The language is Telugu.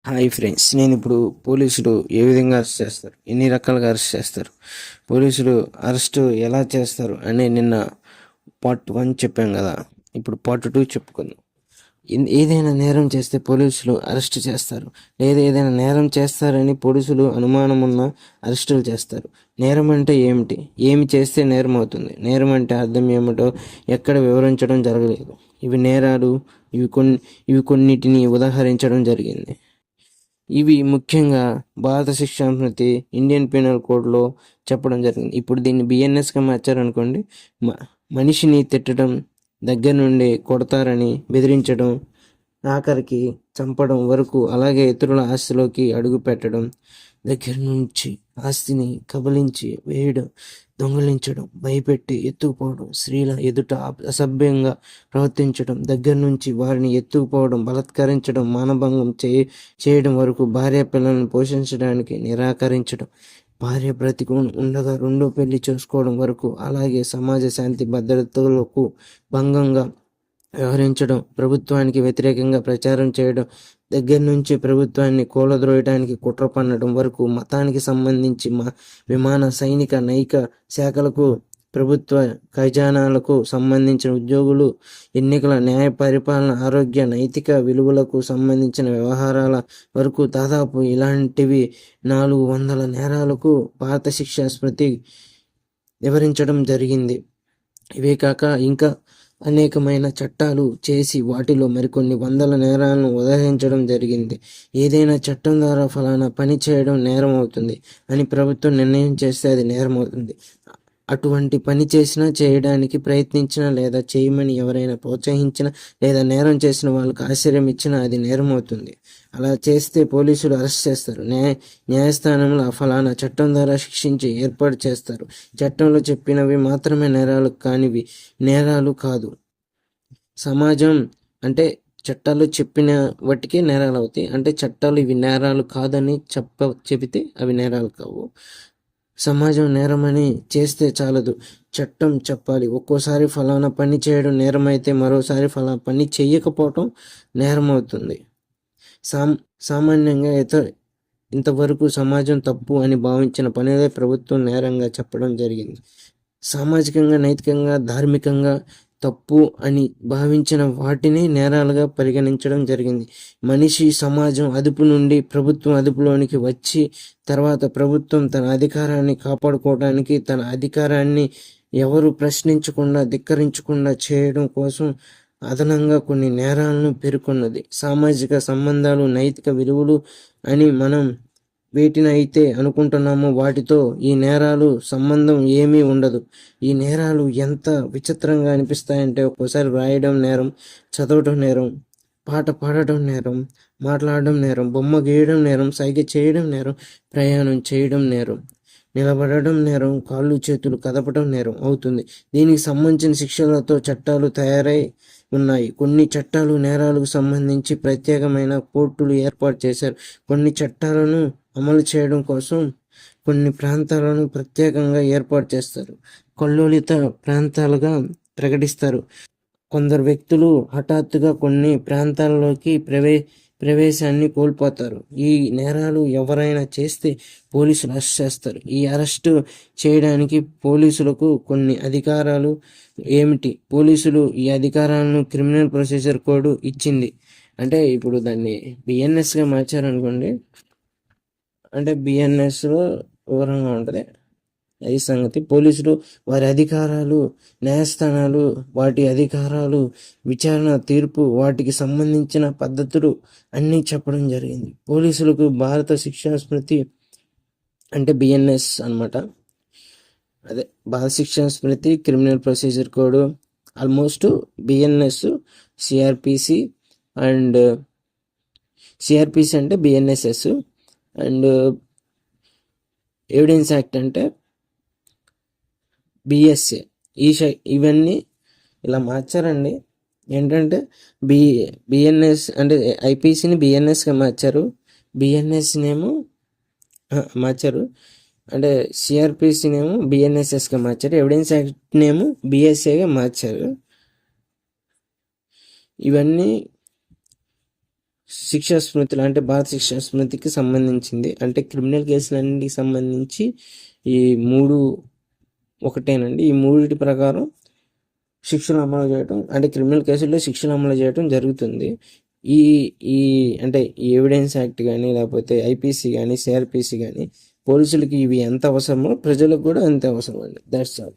హాయ్ ఫ్రెండ్స్, నేను ఇప్పుడు పోలీసులు ఏ విధంగా అరెస్ట్ చేస్తారు, ఎన్ని రకాలుగా అరెస్ట్ చేస్తారు, పోలీసులు అరెస్ట్ ఎలా చేస్తారు అని నిన్న పార్ట్ 1 చెప్పాం కదా. ఇప్పుడు పార్ట్ 2 చెప్పుకుందాం. ఏదైనా నేరం చేస్తే పోలీసులు అరెస్ట్ చేస్తారు, లేదా ఏదైనా నేరం చేస్తారని పోలీసులు అనుమానం ఉన్న అరెస్టులు చేస్తారు. నేరం అంటే ఏమిటి, ఏమి చేస్తే నేరం అవుతుంది, నేరం అంటే అర్థం ఏమిటో ఎక్కడ వివరించడం జరగలేదు. ఇవి నేరాలు, ఇవి కొన్నిటిని ఉదాహరించడం జరిగింది. ఇవి ముఖ్యంగా భారత శిక్షా స్మృతి, ఇండియన్ పీనల్ కోడ్లో చెప్పడం జరిగింది. ఇప్పుడు దీన్ని బిఎన్ఎస్గా మార్చారనుకోండి, మనిషిని తిట్టడం దగ్గర నుండి కొడతారని బెదిరించడం, ఆఖరికి చంపడం వరకు, అలాగే ఇతరుల ఆస్తిలోకి అడుగు పెట్టడం దగ్గర నుంచి ఆస్తిని కబలించి వేయడం, దొంగిలించడం, భయపెట్టి ఎత్తుకుపోవడం, స్త్రీల ఎదుట అసభ్యంగా ప్రవర్తించడం దగ్గర నుంచి వారిని ఎత్తుకుపోవడం, బలాత్కరించడం, మానభంగం చేయడం వరకు, భార్య పిల్లలను పోషించడానికి నిరాకరించడం, భార్య బ్రతికి ఉండగా రెండో పెళ్లి చేసుకోవడం వరకు, అలాగే సమాజ శాంతి భద్రతలకు భంగంగా వ్యవహరించడం, ప్రభుత్వానికి వ్యతిరేకంగా ప్రచారం చేయడం దగ్గర నుంచి ప్రభుత్వాన్ని కూలద్రోయడానికి కుట్ర పన్నడం వరకు, మతానికి సంబంధించి విమాన, సైనిక, నైక శాఖలకు, ప్రభుత్వ ఖజానాలకు సంబంధించిన ఉద్యోగులు, ఎన్నికల, న్యాయ పరిపాలన, ఆరోగ్య, నైతిక విలువలకు సంబంధించిన వ్యవహారాల వరకు దాదాపు ఇలాంటివి 400 నేరాలకు భారత శిక్షా స్మృతి వివరించడం జరిగింది. ఇవే కాక ఇంకా అనేకమైన చట్టాలు చేసి వాటిలో మరికొన్ని వందల నేరాలను ఉదహరించడం జరిగింది. ఏదైనా చట్టం ద్వారా ఫలానా పని చేయడం నేరం అవుతుంది అని ప్రభుత్వం నిర్ణయం చేస్తే అది నేరం అవుతుంది. అటువంటి పని చేసినా, చేయడానికి ప్రయత్నించినా, లేదా చేయమని ఎవరైనా ప్రోత్సహించినా, లేదా నేరం చేసిన వాళ్ళకు ఆశ్రయం ఇచ్చినా అది నేరం అవుతుంది. అలా చేస్తే పోలీసులు అరెస్ట్ చేస్తారు. న్యాయస్థానంలో ఫలానా చట్టం ద్వారా శిక్షించి ఏర్పాటు చేస్తారు. చట్టంలో చెప్పినవి మాత్రమే నేరాలు కానివి నేరాలు కాదు. సమాజం అంటే చట్టాలు చెప్పిన వాటికే నేరాలు అవుతాయి. అంటే చట్టాలు ఇవి నేరాలు కాదని చెబితే అవి నేరాలు కావు. సమాజం నేరమని చేస్తే చాలదు, చట్టం చెప్పాలి. ఒక్కోసారి ఫలానా పని చేయడం నేరమైతే మరోసారి ఫలానా పని చెయ్యకపోవటం నేరం అవుతుంది. సామాన్యంగా ఇంతవరకు సమాజం తప్పు అని భావించిన పనిదే ప్రభుత్వం నేరంగా చెప్పడం జరిగింది. సామాజికంగా, నైతికంగా, ధార్మికంగా తప్పు అని భావించిన వాటిని నేరాలుగా పరిగణించడం జరిగింది. మనిషి సమాజం అదుపు నుండి ప్రభుత్వం అదుపులోనికి వచ్చి తర్వాత ప్రభుత్వం తన అధికారాన్ని కాపాడుకోవడానికి, తన అధికారాన్ని ఎవరు ప్రశ్నించకుండా, ధిక్కరించకుండా చేయడం కోసం అదనంగా కొన్ని నేరాలను పేర్కొన్నది. సామాజిక సంబంధాలు, నైతిక విలువలు అని మనం వేటిని అయితే అనుకుంటున్నామో వాటితో ఈ నేరాలు సంబంధం ఏమీ ఉండదు. ఈ నేరాలు ఎంత విచిత్రంగా అనిపిస్తాయంటే, ఒక్కోసారి రాయడం నేరం, చదవడం నేరం, పాట పాడటం నేరం, మాట్లాడడం నేరం, బొమ్మ గీయడం నేరం, సైగ చేయడం నేరం, ప్రయాణం చేయడం నేరం, నిలబడడం నేరం, కాళ్ళు చేతులు కదపడం నేరం అవుతుంది. దీనికి సంబంధించిన శిక్షలతో చట్టాలు తయారై ఉన్నాయి. కొన్ని చట్టాలు నేరాలకు సంబంధించి ప్రత్యేకమైన కోర్టులు ఏర్పాటు చేశారు. కొన్ని చట్టాలను అమలు చేయడం కోసం కొన్ని ప్రాంతాలను ప్రత్యేకంగా ఏర్పాటు చేస్తారు, కల్లోలిత ప్రాంతాలుగా ప్రకటిస్తారు. కొందరు వ్యక్తులు హఠాత్తుగా కొన్ని ప్రాంతాలలోకి ప్రవేశాన్ని కోల్పోతారు. ఈ నేరాలు ఎవరైనా చేస్తే పోలీసులు అరెస్ట్ చేస్తారు. ఈ అరెస్టు చేయడానికి పోలీసులకు కొన్ని అధికారాలు ఏమిటి? పోలీసులు ఈ అధికారాలను క్రిమినల్ ప్రొసీజర్ కోడ్ ఇచ్చింది. అంటే ఇప్పుడు దాన్ని బిఎన్ఎస్గా మార్చారనుకోండి, అంటే బిఎన్ఎస్లో వివరంగా ఉంటుంది ఈ సంగతి. పోలీసులు వారి అధికారాలు, న్యాయస్థానాలు వాటి అధికారాలు, విచారణ, తీర్పు, వాటికి సంబంధించిన పద్ధతులు అన్నీ చెప్పడం జరిగింది. పోలీసులకు భారత శిక్షా స్మృతి అంటే బిఎన్ఎస్ అనమాట. అదే Bharat Shiksha Smriti, criminal procedure code, almost BNS, CrPC and CrPC అంటే బిఎన్ఎస్ఎస్ అండ్ ఎవిడెన్స్ యాక్ట్ అంటే బిఎస్ఏ. ఇవన్నీ ఇలా మార్చారండి. ఏంటంటే బిఎన్ఎస్ అంటే ఐపీసీని బిఎన్ఎస్గా మార్చారు, బిఎన్ఎస్నేమో మార్చారు, అంటే సిఆర్పిసినేమో బిఎన్ఎస్ఎస్గా మార్చారు, ఎవిడెన్స్ యాక్ట్నేమో బిఎస్ఏగా మార్చారు. ఇవన్నీ శిక్షా స్మృతులు అంటే భారత శిక్షా స్మృతికి సంబంధించింది. అంటే క్రిమినల్ కేసులన్నిటికి సంబంధించి ఈ 3 ఒకటేనండి. ఈ మూడిటి ప్రకారం శిక్షలు అమలు చేయటం, అంటే క్రిమినల్ కేసుల్లో శిక్షలు అమలు చేయటం జరుగుతుంది. ఈ ఈ అంటే ఈ ఎవిడెన్స్ యాక్ట్ కానీ, లేకపోతే ఐపీసీ కానీ, సిఆర్పిసి కానీ పోలీసులకి ఇవి ఎంత అవసరమో ప్రజలకు కూడా అంతే అవసరం అండి. That's all.